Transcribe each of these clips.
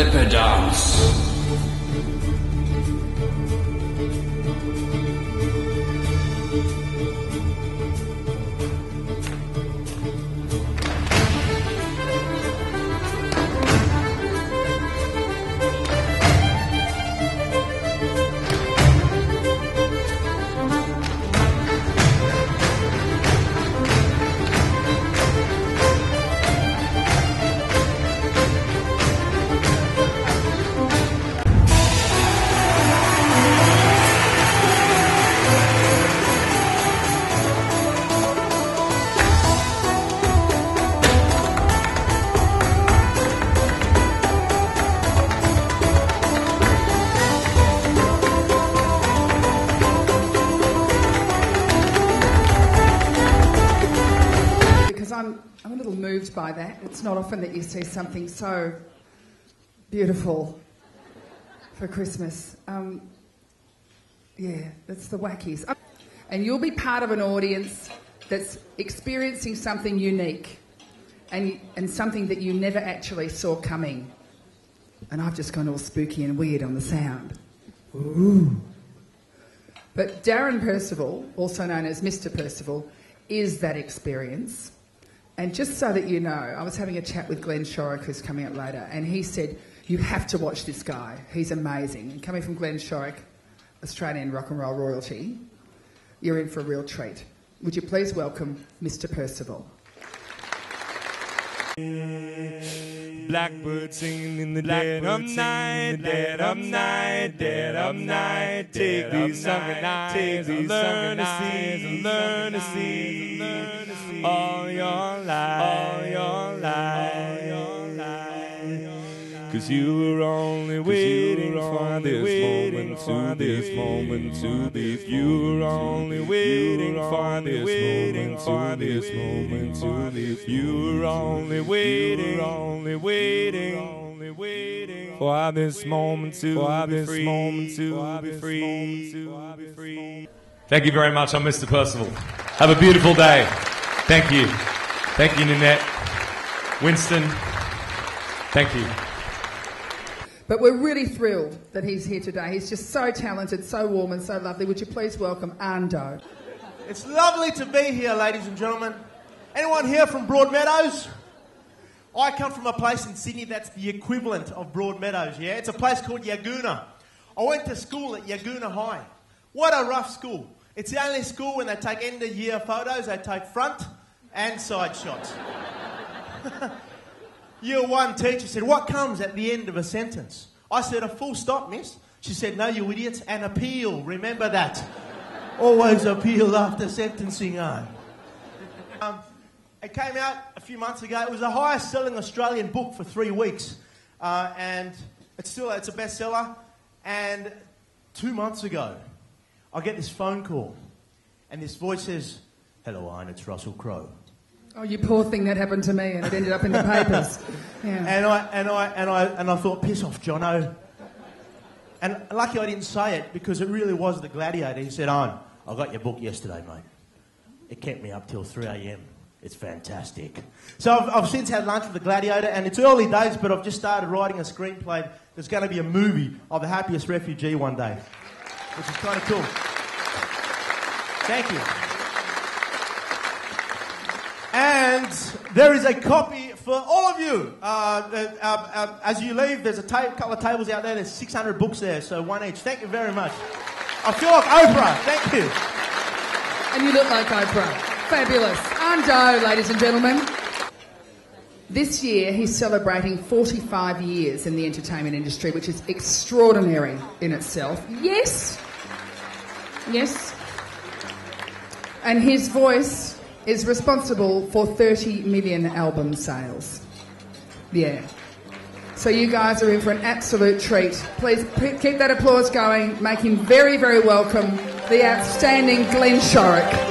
flipper dance. I'm a little moved by that. It's not often that you see something so beautiful for Christmas. Yeah, that's the Wackies. And you'll be part of an audience that's experiencing something unique and something that you never actually saw coming. And I've just gone all spooky and weird on the sound. Ooh. But Darren Percival, also known as Mr. Percival, is that experience. And just so that you know, I was having a chat with Glenn Shorrock, who's coming up later, and he said, you have to watch this guy. He's amazing. And coming from Glenn Shorrock, Australian rock and roll royalty, you're in for a real treat. Would you please welcome Mr. Percival? Blackbird singing in the dead of night, dead of night, dead of night. Take these sunken eyes and learn to see all your life, all your life. 'Cause you were only waiting for this moment to be. You were only waiting for this moment to be. You were only waiting for this moment to be free. Thank you very much. I'm Mr. Percival. Have a beautiful day. Thank you. Thank you, Nanette. Winston, thank you. But we're really thrilled that he's here today. He's just so talented, so warm and so lovely. Would you please welcome Ando? It's lovely to be here, ladies and gentlemen. Anyone here from Broadmeadows? I come from a place in Sydney that's the equivalent of Broadmeadows, yeah? It's a place called Yagoona. I went to school at Yagoona High. What a rough school. It's the only school when they take end-of-year photos, they take front and side shots. Year one teacher said, what comes at the end of a sentence? I said, a full stop, miss. She said, no, you idiots, an appeal. Remember that. Always appeal after sentencing, It came out a few months ago. It was the highest selling Australian book for 3 weeks. And it's a bestseller. And 2 months ago, I get this phone call. And this voice says, hello, Ian, it's Russell Crowe. Oh, you poor thing, that happened to me and it ended up in the papers. Yeah. And I thought, piss off, Jono. And lucky I didn't say it because it really was the Gladiator. He said, Ian, I got your book yesterday, mate. It kept me up till 3 a.m. It's fantastic. So I've since had lunch with the Gladiator, and it's early days, but I've just started writing a screenplay. There's going to be a movie of the happiest refugee one day, which is kind of cool. Thank you. And there is a copy for all of you. As you leave, there's a couple of tables out there. There's 600 books there, so one each. Thank you very much. I feel like Oprah. Thank you. And you look like Oprah. Fabulous. Ando, ladies and gentlemen. This year, he's celebrating 45 years in the entertainment industry, which is extraordinary in itself. Yes. Yes. And his voice is responsible for 30 million album sales. Yeah. So you guys are in for an absolute treat. Please keep that applause going. Make him very, very welcome, the outstanding Glenn Shorrock.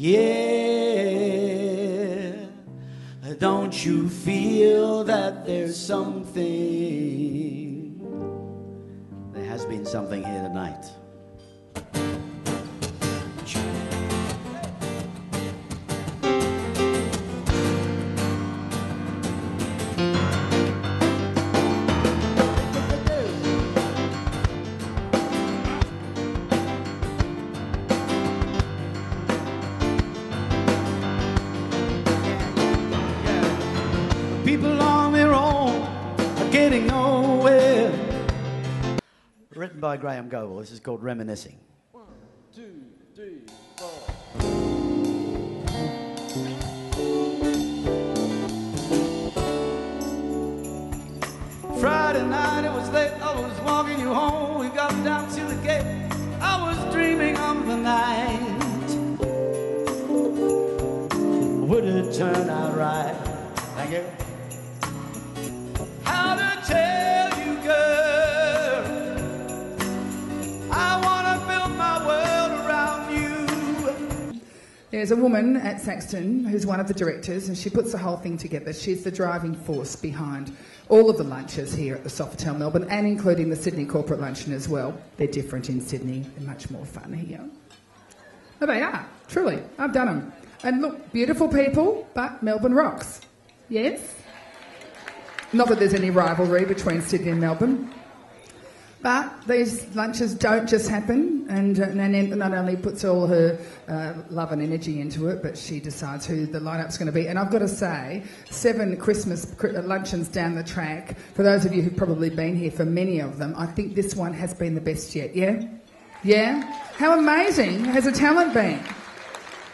Yeah, don't you feel that there's something? There has been something here tonight. People on their own are getting nowhere. Written by Graham Goble. This is called Reminiscing. 1, 2, 3, 4. Friday night, it was late, I was walking you home. We got down to the gate, I was dreaming of the night. Would it turn out right? Thank you. How to tell you, girl, I want to build my world around you. There's a woman at Saxton who's one of the directors, and she puts the whole thing together. She's the driving force behind all of the lunches here at the Sofitel Melbourne, and including the Sydney Corporate Luncheon as well. They're different in Sydney. They're much more fun here. Oh, they are, truly. I've done them. And look, beautiful people, but Melbourne rocks. Yes? Not that there's any rivalry between Sydney and Melbourne. But these lunches don't just happen, and Nanette not only puts all her love and energy into it, but she decides who the lineup's going to be. And I've got to say, 7 Christmas luncheons down the track, for those of you who've probably been here for many of them, I think this one has been the best yet, yeah? Yeah? How amazing has the talent been?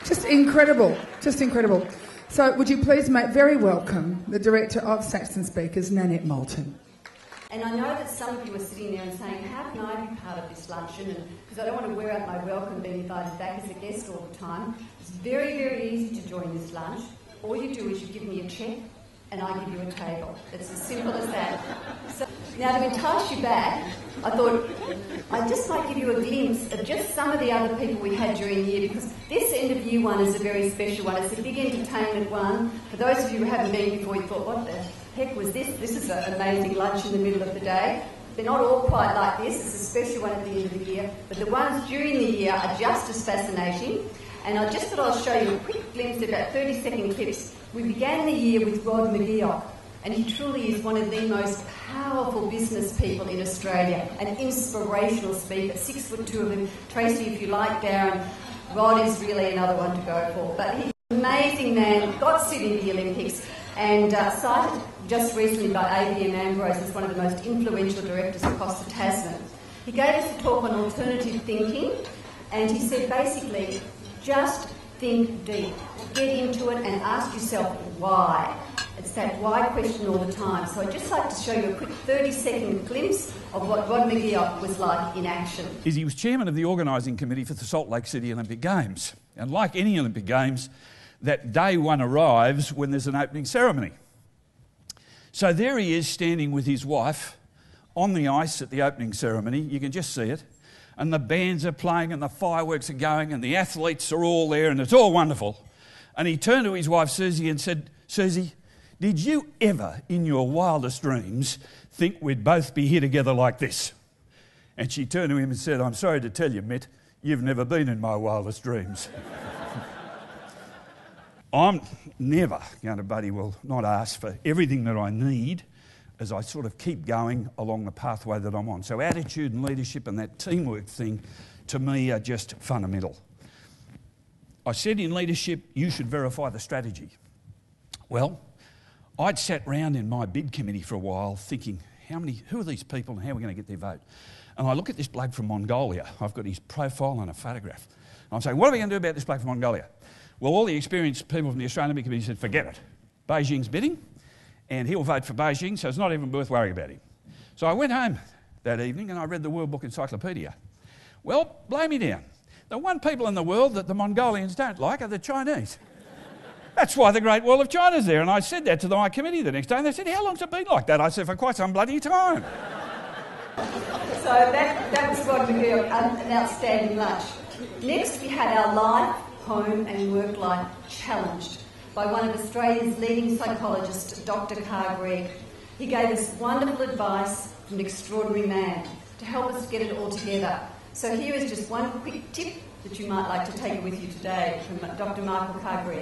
Just incredible, just incredible. So would you please make very welcome the director of Saxton Speakers, Nanette Moulton. And I know that some of you are sitting there and saying, how can I be part of this luncheon? Because I don't want to wear out my welcome being invited back as a guest all the time. It's very, very easy to join this lunch. All you do is you give me a cheque and I give you a table. It's as simple as that. So, now, to entice you back, I thought I'd just like to give you a glimpse of just some of the other people we had during the year, because this end of year one is a very special one. It's a big entertainment one. For those of you who haven't been before, you thought, what the heck was this? This is an amazing lunch in the middle of the day. They're not all quite like this. It's a special one at the end of the year. But the ones during the year are just as fascinating. And I just thought I'll show you a quick glimpse of about 30-second clips. We began the year with Rod McGeoch, and he truly is one of the most powerful business people in Australia, an inspirational speaker, 6'2" of him. Tracy, if you like Darren, Rod is really another one to go for. But he's an amazing man, got sit in the Olympics, and cited just recently by ABM Ambrose as one of the most influential directors across the Tasman. He gave us a talk on alternative thinking, and he said basically, just think deep, get into it and ask yourself why. It's that why question all the time. So I'd just like to show you a quick 30-second glimpse of what Rod McGeoch was like in action. He was chairman of the organising committee for the Salt Lake City Olympic Games. And like any Olympic Games, that day one arrives when there's an opening ceremony. So there he is standing with his wife on the ice at the opening ceremony. You can just see it. And the bands are playing and the fireworks are going and the athletes are all there and it's all wonderful. And he turned to his wife Susie and said, Susie, did you ever in your wildest dreams think we'd both be here together like this? And she turned to him and said, I'm sorry to tell you, Mitt, you've never been in my wildest dreams. I'm never going to bloody well not ask for everything that I need as I sort of keep going along the pathway that I'm on. So attitude and leadership and that teamwork thing, to me, are just fundamental. I said in leadership, you should verify the strategy. Well, I'd sat round in my bid committee for a while thinking, who are these people and how are we going to get their vote? And I look at this bloke from Mongolia. I've got his profile and a photograph. And I'm saying, what are we going to do about this bloke from Mongolia? Well, all the experienced people from the Australian Committee said, forget it. Beijing's bidding, and he'll vote for Beijing, so it's not even worth worrying about him. So I went home that evening and I read the World Book Encyclopedia. Well, blow me down. The one people in the world that the Mongolians don't like are the Chinese. That's why the Great Wall of China's there. And I said that to my committee the next day, and they said, how long's it been like that? I said, for quite some bloody time. So that was Rod McGeoch, an outstanding lunch. Next, we had our live home and work life challenged by one of Australia's leading psychologists, Dr. Carr. He gave us wonderful advice from an extraordinary man to help us get it all together. So here is just one quick tip that you might like to take with you today from Dr. Michael Carr.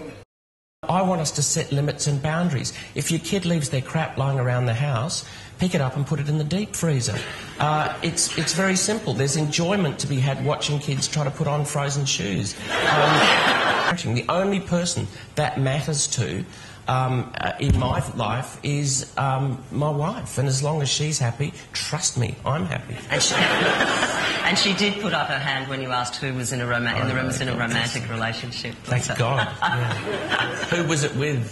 I want us to set limits and boundaries. If your kid leaves their crap lying around the house, pick it up and put it in the deep freezer. It's very simple. There's enjoyment to be had watching kids try to put on frozen shoes. The only person that matters to in my life is my wife, and as long as she's happy, trust me, I'm happy. And she did put up her hand when you asked who was in a romantic relationship. Thank God. Yeah. Who was it with?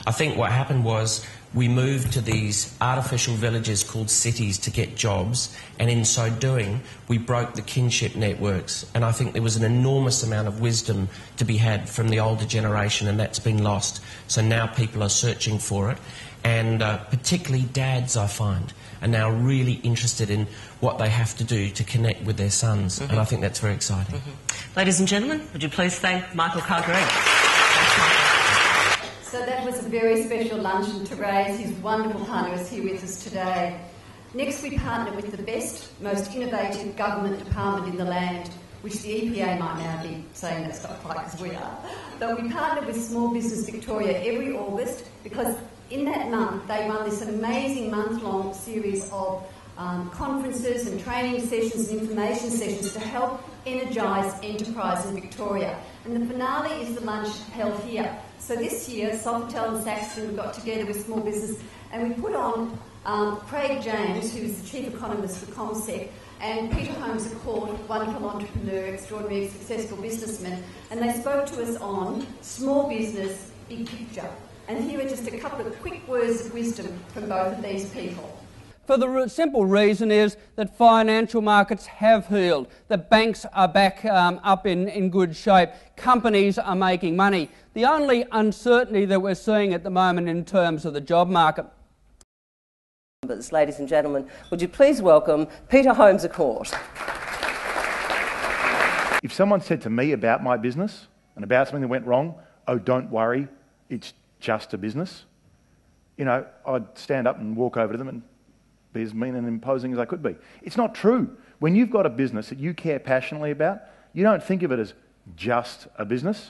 I think what happened was we moved to these artificial villages called cities to get jobs, and in so doing, we broke the kinship networks. And I think there was an enormous amount of wisdom to be had from the older generation, and that's been lost. So now people are searching for it, and particularly dads, I find, are now really interested in what they have to do to connect with their sons, and I think that's very exciting. Ladies and gentlemen, would you please thank Michael Carr? So that was a very special luncheon to raise his wonderful partner is here with us today. Next we partnered with the best, most innovative government department in the land, which the EPA might now be saying that's not quite as we are. But we partnered with Small Business Victoria every August because in that month they run this amazing month-long series of conferences and training sessions and information sessions to help energise enterprise in Victoria. And the finale is the lunch held here. So this year, Sofitel and Saxton got together with small business and we put on Craig James, who's the Chief Economist for ComSec, and Peter Holmes, a court, wonderful entrepreneur, extraordinary successful businessman, and they spoke to us on small business, big picture. And here are just a couple of quick words of wisdom from both of these people. For the simple reason is that financial markets have healed, that banks are back up in good shape, companies are making money. The only uncertainty that we're seeing at the moment in terms of the job market. Ladies and gentlemen, would you please welcome Peter Holmes a court. If someone said to me about my business and about something that went wrong, oh, don't worry, it's just a business, you know, I'd stand up and walk over to them and be as mean and imposing as I could be. It's not true. When you've got a business that you care passionately about, you don't think of it as just a business.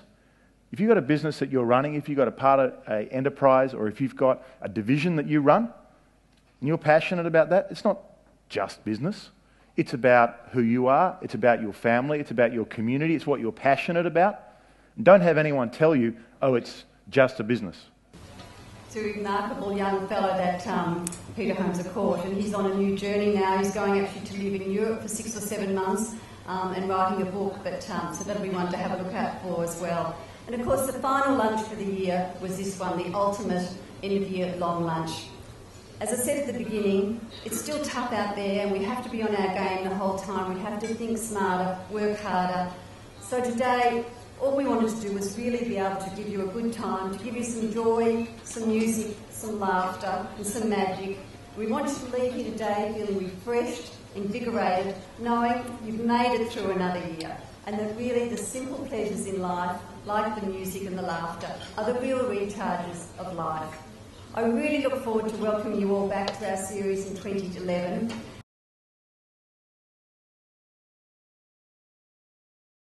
If you've got a business that you're running, if you've got a part of an enterprise, or if you've got a division that you run, and you're passionate about that, it's not just business. It's about who you are, it's about your family, it's about your community, it's what you're passionate about. And don't have anyone tell you, oh, it's just a business. It's a remarkable young fellow, that Peter Holmes a court, and he's on a new journey now. He's going actually to live in Europe for 6 or 7 months and writing a book, but so that'll be one to have a look out for as well. And of course the final lunch for the year was this one, the ultimate end-of-year-long lunch. As I said at the beginning, it's still tough out there and we have to be on our game the whole time. We have to think smarter, work harder. So today, all we wanted to do was really be able to give you a good time, to give you some joy, some music, some laughter and some magic. We want you to leave here today feeling refreshed, invigorated, knowing you've made it through another year, and that really the simple pleasures in life, like the music and the laughter, are the real recharges of life. I really look forward to welcoming you all back to our series in 2011.